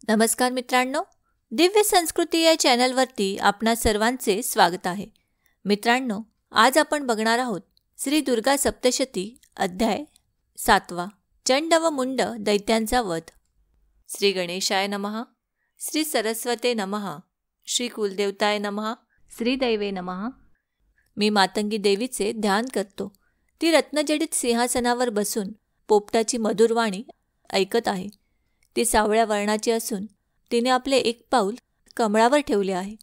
नमस्कार मित्रांनो, दिव्य संस्कृती या चॅनलवरती आपणा सर्वांचे स्वागत आहे. मित्रांनो, आज आपण बघणार आहोत श्री दुर्गा सप्तशती अध्याय 7 चंड व मुंड दैत्यांचा वध. श्री गणेशाय नमः, श्री सरस्वते नमः, श्री कुलदेवताय नमः, श्री दैवे नमः. मी मातंगी देवीचे ध्यान करतो. ती रत्नजडित सिंहासनावर बसून पोपटाची मधुर वाणी ऐकत आहे. ती सावळ्या वर्णाची असून तिने आपले एक पाऊल कमळावर ठेवले आहे.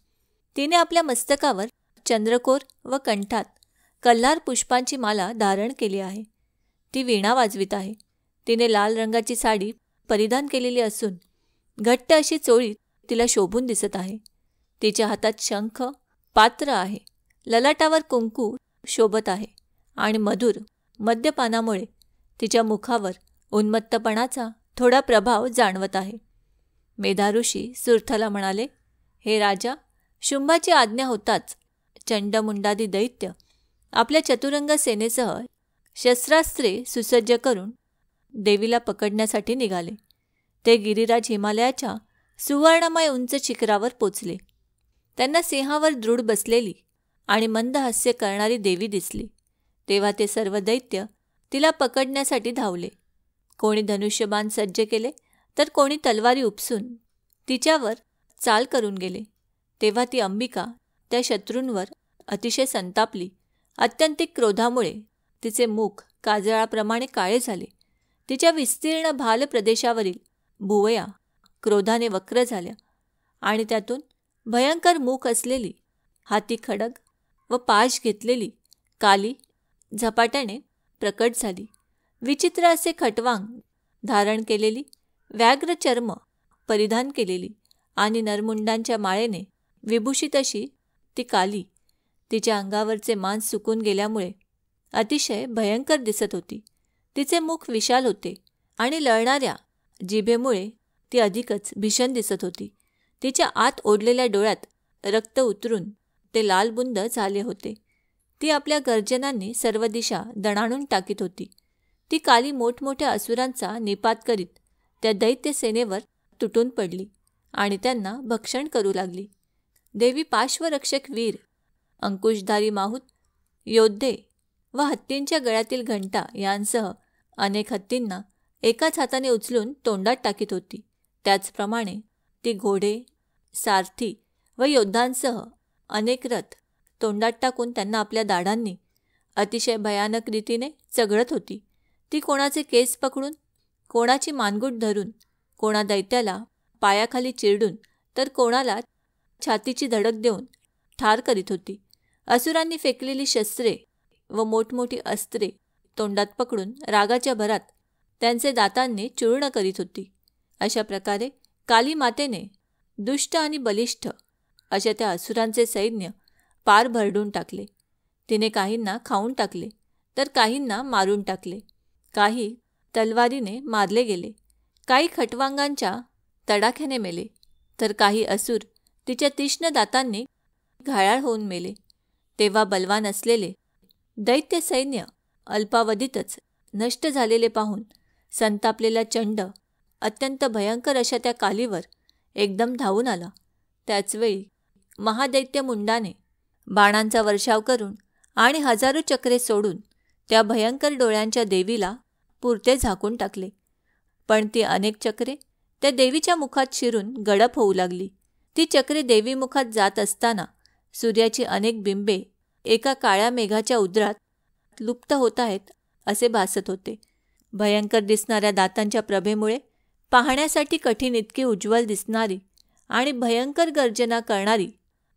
तिने आपल्या मस्तकावर चंद्रकोर व कंठात कल्हार पुष्पांची माला धारण केली आहे. ती वीणा वाजवित आहे. तिने लाल रंगाची साडी परिधान केलेली असून घट्ट अशी चोळी तिला शोभून दिसत आहे. तिच्या हातात शंख पात्र आहे. ललाटावर कुंकू शोभत आहे आणि मधुर मद्यपानामुळे तिच्या मुखावर उन्मत्तपणाचा थोडा प्रभाव जाणवत आहे. मेधाऋषी सुरथला म्हणाले, हे राजा, शुंभाची आज्ञा होताच चंडमुंडादी दैत्य आपल्या चतुरंग सेनेसह शस्त्रास्त्रे सुसज्ज करून देवीला पकडण्यासाठी निघाले. ते गिरिराज हिमालयाच्या सुवर्णमय उंच शिखरावर पोचले. त्यांना सिंहावर दृढ बसलेली आणि मंद हास्य करणारी देवी दिसली. तेव्हा ते सर्व दैत्य तिला पकडण्यासाठी धावले. कोणी धनुष्यबाण सज्ज केले तर कोणी तलवारी उपसून तिच्यावर चाल करून गेले. तेव्हा ती अंबिका त्या शत्रूंवर अतिशय संतापली. अत्यंतिक क्रोधामुळे तिचे मुख काजळाप्रमाणे काळे झाले. तिच्या विस्तीर्ण भाल प्रदेशावरील भुवया क्रोधाने वक्र झाल्या आणि त्यातून भयंकर मुख असलेली, हाती खडग व पाश घेतलेली काली झपाट्याने प्रकट झाली. विचित्र असे खटवांग धारण केलेली, व्याघ्र चर्म परिधान केलेली आणि नरमुंडांच्या माळेने विभूषित अशी ती काली तिच्या अंगावरचे मांस सुकून गेल्यामुळे अतिशय भयंकर दिसत होती. तिचे मुख विशाल होते आणि लढणाऱ्या जिभेमुळे ती अधिकच भीषण दिसत होती. तिच्या आत ओढलेल्या डोळ्यात रक्त उतरून ते लालबुंद झाले होते. ती आपल्या गर्जनांनी सर्व दिशा दणाणून टाकीत होती. ती काली मोठमोठ्या असुरांचा निपात करीत त्या दैत्य सेनेवर तुटून पडली आणि त्यांना भक्षण करू लागली. देवी पार्श्वरक्षक वीर, अंकुशधारी माहूत योद्धे व हत्तींच्या गळ्यातील घंटा यांसह अनेक हत्तींना एकाच हाताने उचलून तोंडात टाकीत होती. त्याचप्रमाणे ती घोडे, सारथी व योद्धांसह अनेक रथ तोंडात टाकून त्यांना आपल्या दाढांनी अतिशय भयानक रीतीने चघळत होती. ती कोणाचे केस पकडून, कोणाची मानगूट धरून, कोणा दैत्याला पायाखाली चिरडून तर कोणाला छातीची धडक देऊन ठार करीत होती. असुरांनी फेकलेली शस्त्रे व मोठमोठी अस्त्रे तोंडात पकडून रागाच्या भरात त्यांचे दातांनी चूर्ण करीत होती. अशा प्रकारे काली मातेने दुष्ट आणि बलिष्ठ अशा त्या असुरांचे सैन्य पार भरडून टाकले. तिने काहींना खाऊन टाकले तर काहींना मारून टाकले. काही तलवारीने मारले गेले. काही खटवांगांच्या तडाख्याने मेले तर काही असुर तिच्या तीक्ष्ण दातांनी घायाळ होऊन मेले. तेव्हा बलवान असलेले दैत्य सैन्य अल्पावधीतच नष्ट झालेले पाहून संतापलेला चंड अत्यंत भयंकर अशा त्या कालीवर एकदम धावून आला. त्याचवेळी महादैत्य मुंडाने बाणांचा वर्षाव करून आणि हजारो चक्रे सोडून त्या भयंकर डोळ्यांच्या देवीला पुरते झाकून टाकले. पण ती अनेक चक्रे त्या देवीच्या मुखात शिरून गडप होऊ लागली. ती चक्रे देवी मुखात जात असताना सूर्याची अनेक बिंबे एका काळ्या मेघाच्या उदरात लुप्त होत आहेत असे भासत होते. भयंकर दिसणाऱ्या दातांच्या प्रभेमुळे पाहण्यासाठी कठीण इतकी उज्ज्वल दिसणारी आणि भयंकर गर्जना करणारी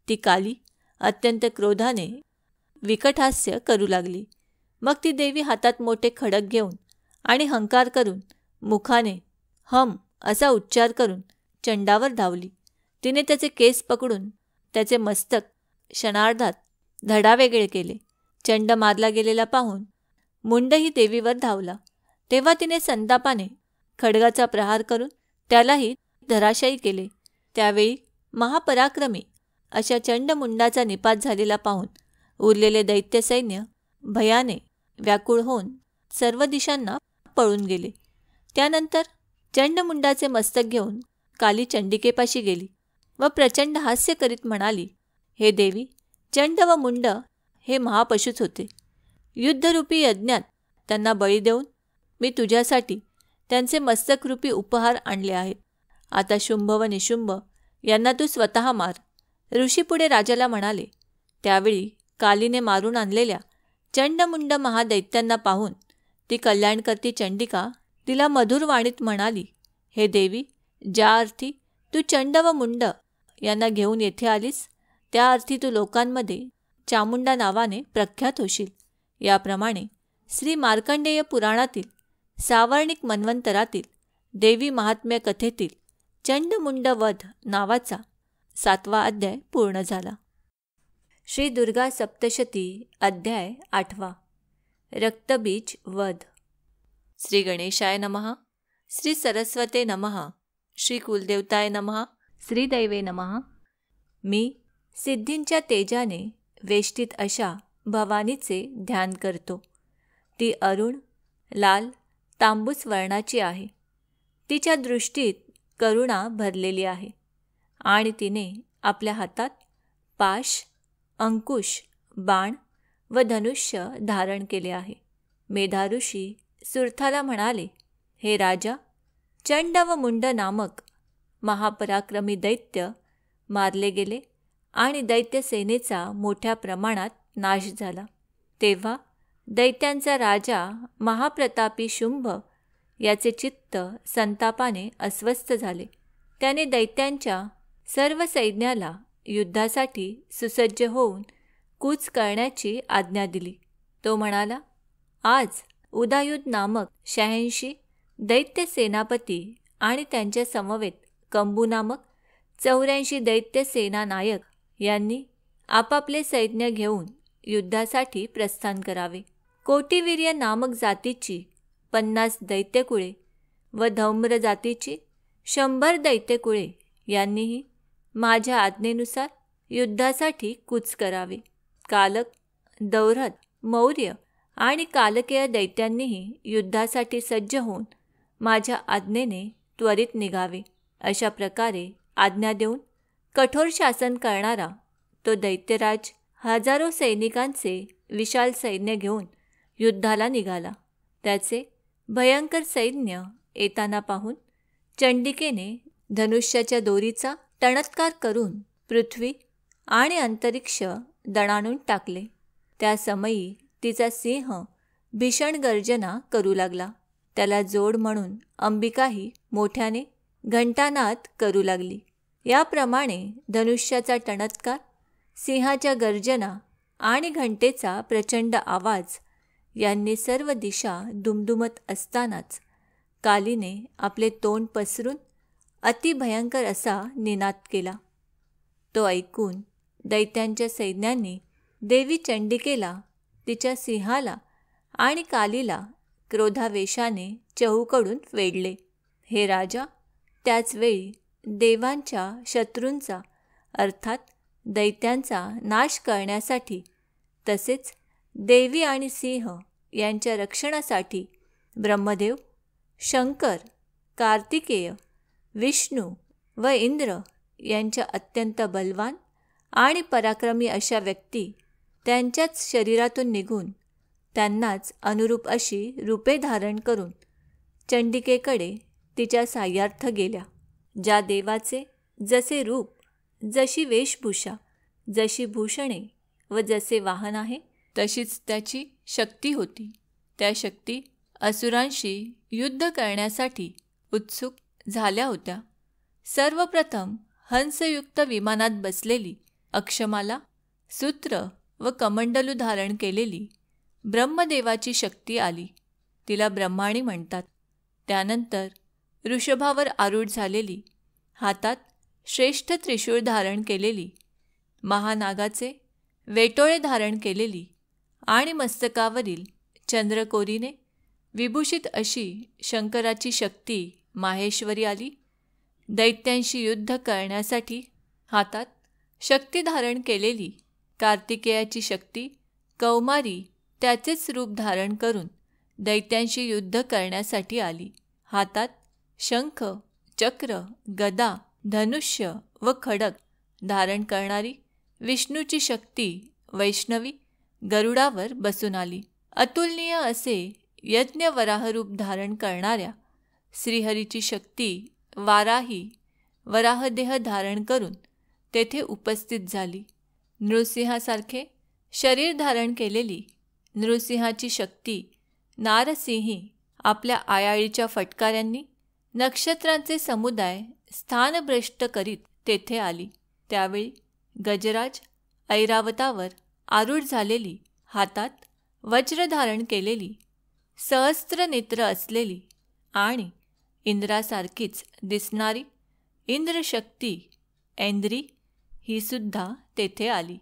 ती काली अत्यंत क्रोधाने विकटहास्य करू लागली. मग ती देवी हातात मोठे खडक घेऊन आणि हंकार करून मुखाने हम असा उच्चार करून चंडावर धावली. तिने त्याचे केस पकडून त्याचे मस्तक क्षणार्धात धडावेगळे केले. चंड मारला गेलेला पाहून मुंडही देवीवर धावला. तेव्हा तिने संतापाने खडगाचा प्रहार करून त्यालाही धराशायी केले. त्यावेळी महापराक्रमी अशा चंडमुंडाचा निपात झालेला पाहून उरलेले दैत्य सैन्य भयाने व्याकुळ होऊन सर्व दिशांना पळून गेले. त्यानंतर चंडमुंडाचे मस्तक घेऊन काली चंडिकेपाशी गेली व प्रचंड हास्य करीत म्हणाली, हे देवी, चंड व मुंड हे महापशूच होते. युद्धरूपी यज्ञात त्यांना बळी देऊन मी तुझ्यासाठी त्यांचे मस्तकरूपी उपहार आणले आहेत. आता शुंभ व निशुंभ यांना तू स्वतः मार. ऋषी पुढे राजाला म्हणाले. त्यावेळी कालीने मारून आणलेल्या चंडमुंड महादैत्यांना पाहून ती कल्याणकर्ती चंडिका तिला मधुर वाणीत म्हणाली, हे देवी, ज्या अर्थी तू चंड व मुंड यांना घेऊन येथे आलीस त्या अर्थी तू लोकांमध्ये चामुंडा नावाने प्रख्यात होशील. याप्रमाणे श्री मार्कंडेय पुराणातील सावर्णिक मन्वंतरातील देवी महात्म्य कथेतील चंडमुंड वध नावाचा 7वा अध्याय पूर्ण झाला. श्री दुर्गा सप्तशती अध्याय 8. रक्तबीज वध. श्री गणेशाय नमः. श्री सरस्वते नमः. श्री कुलदेवताय नमः. श्री दैवे नमः. मी सिद्धींच्या तेजाने वेष्टित अशा भवानीचे ध्यान करतो. ती अरुण लाल तांबूस वर्णाची आहे. तिच्या दृष्टीत करुणा भरलेली आहे आणि तिने आपल्या हातात पाश, अंकुश, बाण व धनुष्य धारण केले आहे. मेधाऋषी सुर्थाला म्हणाले, हे राजा, चंड व मुंड नामक महापराक्रमी दैत्य मारले गेले आणि दैत्यसेनेचा मोठ्या प्रमाणात नाश झाला. तेव्हा दैत्यांचा राजा महाप्रतापी शुंभ याचे चित्त संतापाने अस्वस्थ झाले. त्याने दैत्यांच्या सर्व सैन्याला युद्धासाठी सुसज्ज होऊन कूच करण्याची आज्ञा दिली. तो म्हणाला, आज उदायुध नामक 86 दैत्य सेनापती आणि त्यांच्या समवेत कंबू नामक 84 दैत्य सेना नायक यांनी आपापले सैन्य घेऊन युद्धासाठी प्रस्थान करावे. कोटिवीर्य नामक जातीची 50 दैत्यकुळे व धौम्र जातीची 100 दैत्यकुळे यांनीही माझ्या आज्ञेनुसार युद्धासाठी कूच करावे. कालक, दौरथ, मौर्य आणि कालकेय दैत्यांनीही युद्धासाठी सज्ज होऊन माझ्या आज्ञेने त्वरित निघावे. अशा प्रकारे आज्ञा देऊन कठोर शासन करणारा तो दैत्यराज हजारो सैनिकांचे विशाल सैन्य घेऊन युद्धाला निघाला. त्याचे भयंकर सैन्य येताना पाहून चंडिकेने धनुष्याच्या दोरीचा टणत्कार करून पृथ्वी आणि अंतरिक्ष दणाणून टाकले. त्या समयी तिचा सिंह भीषण गर्जना करू लागला. त्याला जोड म्हणून अंबिकाही मोठ्याने घंटानाद करू लागली. याप्रमाणे धनुष्याचा टणत्कार, सिंहाच्या गर्जना आणि घंटेचा प्रचंड आवाज यांनी सर्व दिशा दुमदुमत असतानाच कालीने आपले तोंड पसरून अतिभयंकर असा निनाद केला. तो ऐकून दैत्यांच्या सैन्यांनी देवी चंडिकेला, तिच्या सिंहाला आणि कालीला क्रोधावेशाने चहूकडून वेढले. हे राजा, त्याचवेळी देवांच्या शत्रूंचा अर्थात दैत्यांचा नाश करण्यासाठी तसेच देवी आणि सिंह यांच्या रक्षणासाठी ब्रह्मदेव, शंकर, कार्तिकेय, विष्णू व इंद्र यांच्या अत्यंत बलवान आणि पराक्रमी अशा व्यक्ती त्यांच्याच शरीरातून निघून त्यांनाच अनुरूप अशी रूपे धारण करून चंडिकेकडे तिच्या साह्यार्थ गेल्या. ज्या देवाचे जसे रूप, जशी वेशभूषा, जशी भूषणे व जसे वाहन आहे तशीच त्याची शक्ती होती. त्या शक्ती असुरांशी युद्ध करण्यासाठी उत्सुक झाल्या होत्या. सर्वप्रथम हंसयुक्त विमानात बसलेली अक्षमाला, सूत्र व कमंडलू धारण केलेली ब्रह्मदेवाची शक्ती आली. तिला ब्रह्माणी म्हणतात. त्यानंतर ऋषभावर आरूढ झालेली, हातात श्रेष्ठ त्रिशूळ धारण केलेली, महानागाचे वेटोळे धारण केलेली आणि मस्तकावरील चंद्रकोरीने विभूषित अशी शंकराची शक्ती माहेश्वरी आली. दैत्यांशी युद्ध करण्यासाठी हातात शक्ती धारण केलेली कार्तिकेयाची शक्ती कौमारी त्याचेच रूप धारण करून दैत्यांशी युद्ध करण्यासाठी आली. हातात शंख, चक्र, गदा, धनुष्य व खडग धारण करणारी विष्णूची शक्ती वैष्णवी गरुडावर बसून आली. अतुलनीय असे यज्ञ वराहरूप धारण करणाऱ्या श्रीहरीची शक्ती वाराही वराहदेह धारण करून तेथे उपस्थित झाली. नृसिंहासारखे शरीर धारण केलेली नृसिंहाची शक्ती नारसिंही आपल्या आयाळीच्या फटकाऱ्यांनी नक्षत्रांचे समुदाय स्थानभ्रष्ट करीत तेथे आली. त्यावेळी गजराज ऐरावतावर आरूढ झालेली, हातात वज्र धारण केलेली, सहस्त्र नेत्र असलेली आणि इंद्रासारखीच दिसणारी इंद्रशक्ती ऐंद्री ही सुद्धा तेथे आली.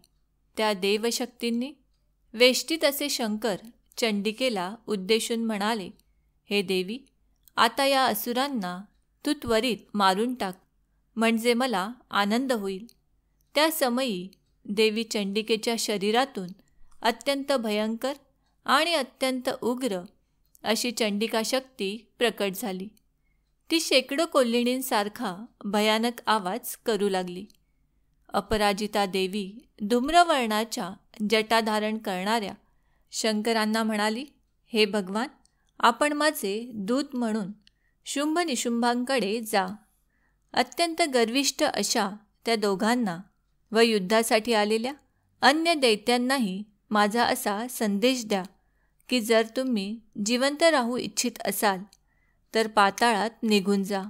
त्या देवशक्तींनी वेष्टीत असे शंकर चंडिकेला उद्देशून म्हणाले, हे देवी, आता या असुरांना तू त्वरित मारून टाक, म्हणजे मला आनंद होईल. त्या समयी देवी चंडिकेच्या शरीरातून अत्यंत भयंकर आणि अत्यंत उग्र अशी चंडिका शक्ती प्रकट झाली. ती शेकडो कोल्हिणींसारखा भयानक आवाज करू लागली. अपराजिता देवी धूम्रवर्णाच्या जटा धारण करणाऱ्या शंकरांना म्हणाली, हे भगवान, आपण माझे दूत म्हणून शुंभ निशुंभांकडे जा. अत्यंत गर्विष्ठ अशा त्या दोघांना व युद्धासाठी आलेल्या अन्य दैत्यांनाही माझा असा संदेश द्या की जर तुम्ही जिवंत राहू इच्छित असाल तर पाताळात निघून जा.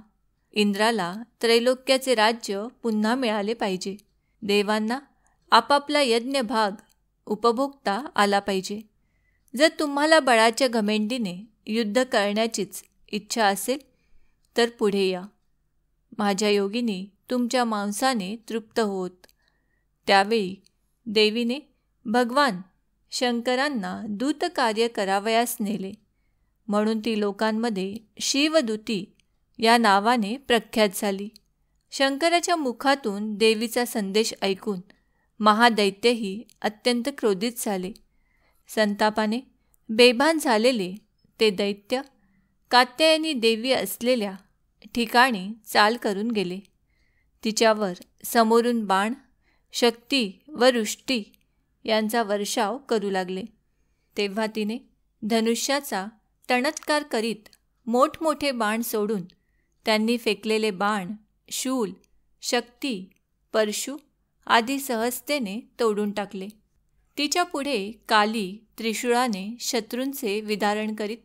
इंद्राला त्रैलोक्याचे राज्य पुन्हा मिळाले पाहिजे. देवांना आपापला यज्ञ भाग उपभोगता आला पाहिजे. जर तुम्हाला बळाच्या घमेंडीने युद्ध करण्याचीच इच्छा असेल तर पुढे या. माझ्या योगिनी तुमच्या मांसाने तृप्त होत. त्यावेळी देवीने भगवान शंकरांना दूतकार्य करावयास नेले, म्हणून ती लोकांमध्ये शिवदूती या नावाने प्रख्यात झाली. शंकराच्या मुखातून देवीचा संदेश ऐकून महादैत्यही अत्यंत क्रोधित झाले. संतापाने बेभान झालेले ते दैत्य कात्यायनी देवी असलेल्या ठिकाणी चाल करून गेले. तिच्यावर समोरून बाण, शक्ती व रुष्टी यांचा वर्षाव करू लागले. तेव्हा तिने धनुष्याचा टणत्कार करीत मोठमोठे बाण सोडून त्यांनी फेकलेले बाण, शूल, शक्ती, परशु आदी सहजतेने तोडून टाकले. तिच्या पुढे काली त्रिशूळाने शत्रूंचे विदारण करीत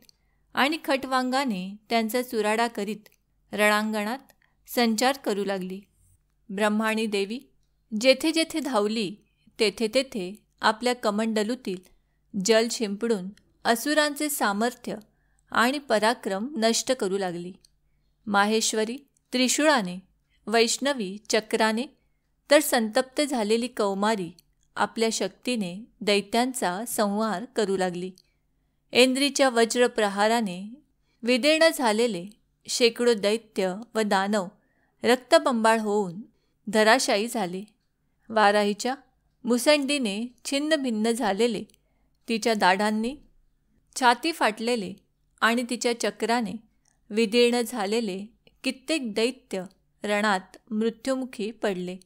आणि खटवांगाने त्यांचा चुराडा करीत रणांगणात संचार करू लागली. ब्रह्माणी देवी जेथे जेथे धावली तेथे तेथे आपल्या कमंडलूतील जल शिंपडून असुरांचे सामर्थ्य आणि पराक्रम नष्ट करू लागली. माहेश्वरी त्रिशूळाने, वैष्णवी चक्राने तर संतप्त झालेली कौमारी आपल्या शक्तीने दैत्यांचा संहार करू लागली. ऐंद्रीच्या वज्रप्रहाराने विदीर्ण झालेले शेकडो दैत्य व दानव रक्तबंबाळ होऊन धराशायी झाले. वाराहीच्या मुसंडीने छिन्नभिन्न झालेले तिच्या दाढांनी छाती फाटलेले आणि तिच्या चक्राने विदीर्ण झालेले कित्येक दैत्य रणात मृत्युमुखी पडले.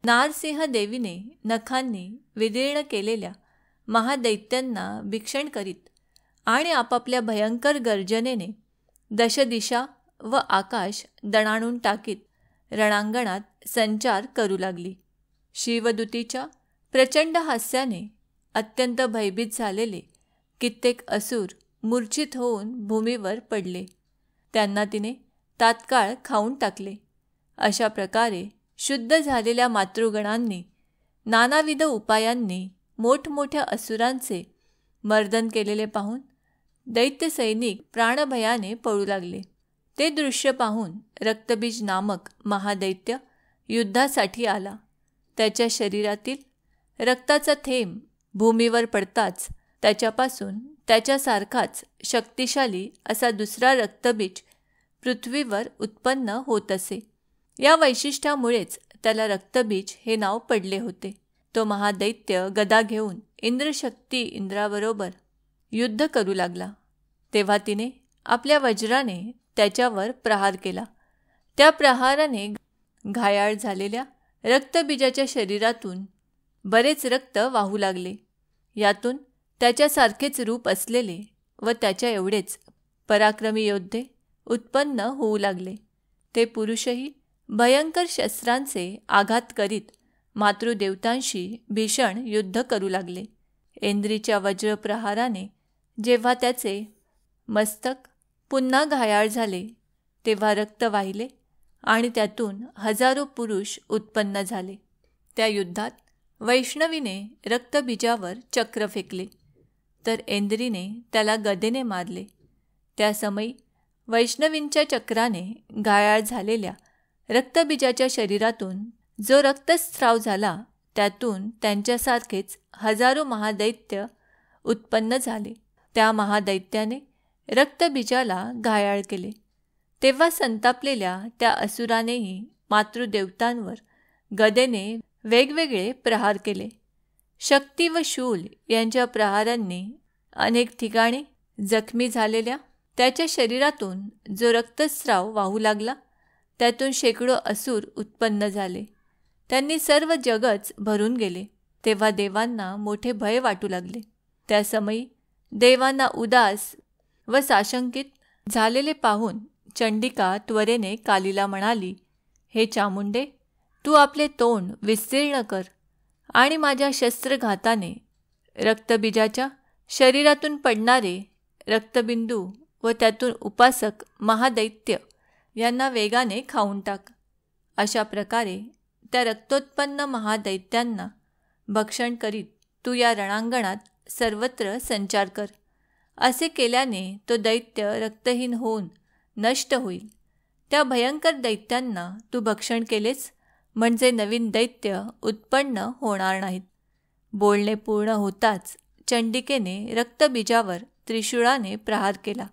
नारसिंह देवीने नखांनी विदीर्ण केलेल्या महादैत्यांना भीक्षण करीत आणि आपापल्या भयंकर गर्जनेने दशदिशा व आकाश दणाणून टाकीत रणांगणात संचार करू लागली. शिवदूतीच्या प्रचंड हास्याने अत्यंत भयभीत झालेले कित्येक असुर मूर्छित होऊन भूमीवर पडले. त्यांना तिने तात्काळ खाऊन टाकले. अशा प्रकारे शुद्ध झालेल्या मातृगणांनी नानाविध उपायांनी मोठमोठ्या असुरांचे मर्दन केलेले पाहून दैत्य सैनिक प्राणभयाने पळू लागले. ते दृश्य पाहून रक्तबीज नामक महादैत्य युद्धासाठी आला. त्याच्या शरीरातील रक्ताचा थेंब भूमीवर पडताच त्याच्यापासून त्याच्यासारखाच शक्तिशाली असा दुसरा रक्तबीज पृथ्वीवर उत्पन्न होत असे. या वैशिष्ट्यामुळेच त्याला रक्तबीज हे नाव पडले होते. तो महादैत्य गदा घेऊन इंद्रशक्ती इंद्राबरोबर युद्ध करू लागला. तेव्हा तिने आपल्या वज्राने त्याच्यावर प्रहार केला. त्या प्रहाराने घायाळ झालेल्या रक्तबीजाच्या शरीरातून बरेच रक्त वाहू लागले. यातून त्याच्यासारखेच रूप असलेले व त्याच्या एवढेच पराक्रमी योद्धे उत्पन्न होऊ लागले. ते पुरुषही भयंकर शस्त्रांचे आघात करीत मातृदेवतांशी भीषण युद्ध करू लागले. इंद्रीच्या वज्रप्रहाराने जेव्हा त्याचे मस्तक पुन्हा घायाळ झाले तेव्हा रक्त वाहिले आणि त्यातून हजारो पुरुष उत्पन्न झाले. त्या युद्धात वैष्णवीने रक्तबीजावर चक्र फेकले तर इंद्रीने त्याला गदेने मारले. त्या समयी वैष्णवींच्या चक्राने घायाळ झालेल्या रक्तबीजाच्या शरीरातून जो रक्तस्राव झाला त्यातून त्यांच्यासारखेच हजारो महादैत्य उत्पन्न झाले. त्या महादैत्याने रक्तबीजाला घायाळ केले. तेव्हा संतापलेल्या त्या असुरानेही मातृदेवतांवर गदेने वेगवेगळे प्रहार केले. शक्ती व शूल यांच्या प्रहारांनी अनेक ठिकाणी जखमी झालेल्या त्याच्या शरीरातून जो रक्तस्राव वाहू लागला त्यातून शेकडो असुर उत्पन्न झाले. त्यांनी सर्व जगच भरून गेले. तेव्हा देवांना मोठे भय वाटू लागले. त्या समयी देवांना उदास व साशंकित झालेले पाहून चंडिका त्वरेने कालीला म्हणाली, हे चामुंडे, तू आपले तोंड विस्तीर्ण कर आणि माझ्या शस्त्रघाताने रक्तबीजाच्या शरीरातून पडणारे रक्तबिंदू व त्यातून उपासक महादैत्य यांना वेगाने खाऊन टाक. अशा प्रकारे त्या रक्तोत्पन्न महादैत्यांना भक्षण करीत तू या रणांगणात सर्वत्र संचार कर. असे केल्याने तो दैत्य रक्तहीन होऊन नष्ट होईल. त्या भयंकर दैत्यांना तू भक्षण केलेस म्हणजे नवीन दैत्य उत्पन्न होणार नाहीत. बोलणे पूर्ण होताच चंडिकेने रक्तबीजावर त्रिशूळाने प्रहार केला.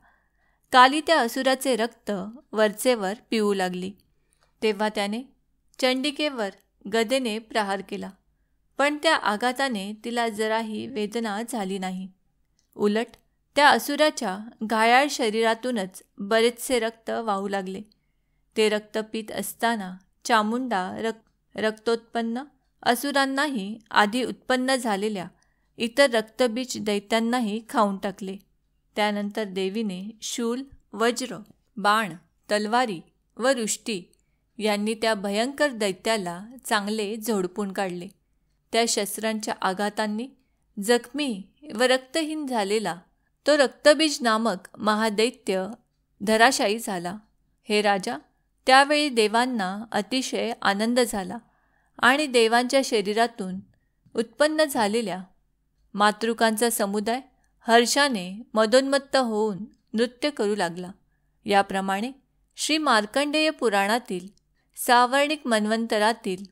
काली त्या असुराचे रक्त वरचेवर पिऊ लागली. तेव्हा त्याने चंडिकेवर गदेने प्रहार केला, पण त्या आघाताने तिला जराही वेदना झाली नाही. उलट त्या असुराच्या घायाळ शरीरातूनच बरेचसे रक्त वाहू लागले. ते रक्त पीत असताना चामुंडा रक्तोत्पन्न असुरांनाही आधी उत्पन्न झालेल्या इतर रक्तबीज दैत्यांनाही खाऊन टाकले. त्यानंतर देवीने शूल, वज्र, बाण, तलवारी व रुष्टी यांनी त्या भयंकर दैत्याला चांगले झोडपून काढले. त्या शस्त्रांच्या आघातांनी जखमी व रक्तहीन झालेला तो रक्तबीज नामक महादैत्य धराशायी झाला. हे राजा, त्यावेळी देवांना अतिशय आनंद झाला आणि देवांच्या शरीरातून उत्पन्न झालेल्या मातृकांचा समुदाय हर्षाने मदोन्मत्त होऊन नृत्य करू लागला. याप्रमाणे श्री मार्कंडेय पुराणातील सावर्णिक मन्वंतरातील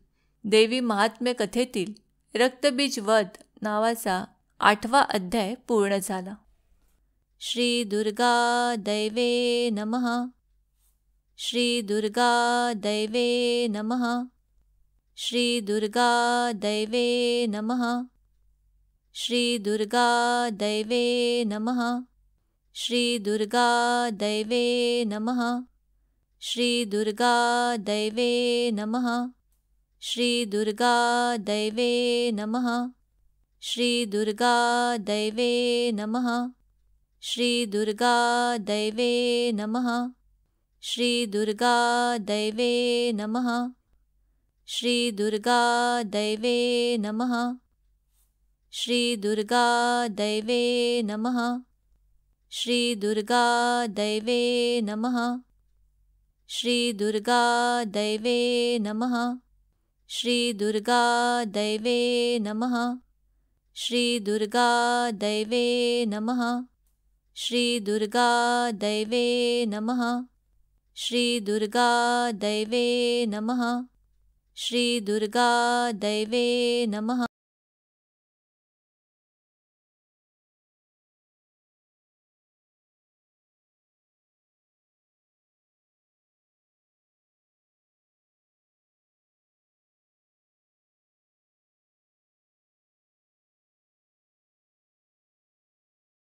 देवी महात्म्य कथेतील रक्तबीज वध नावाचा 8वा अध्याय पूर्ण झाला. श्री दुर्गा दैवे नमः. श्री दुर्गा दैवे नमः. श्री दुर्गा दैवे नमः. श्री दुर्गा दैवे नमः. श्री दुर्गा दैवे नमः. श्री दुर्गा दैवे नमः. श्री दुर्गा दैवे नमः. श्री दुर्गा दैवे नमः. श्री दुर्गा दैवे नमः. श्री दुर्गा दैवे नमः. श्री दुर्गा दैवे नमः. श्री दुर्गा दैवे नमः. श्री दुर्गा दैवे नमः. श्री दुर्गा दैवे नमः. श्री दुर्गा दैवे नमः. श्री दुर्गा दैवे नमः. श्री दुर्गा दैवे नमः. श्री दुर्गा दैवे नमः. श्री दुर्गा दैवे नमः.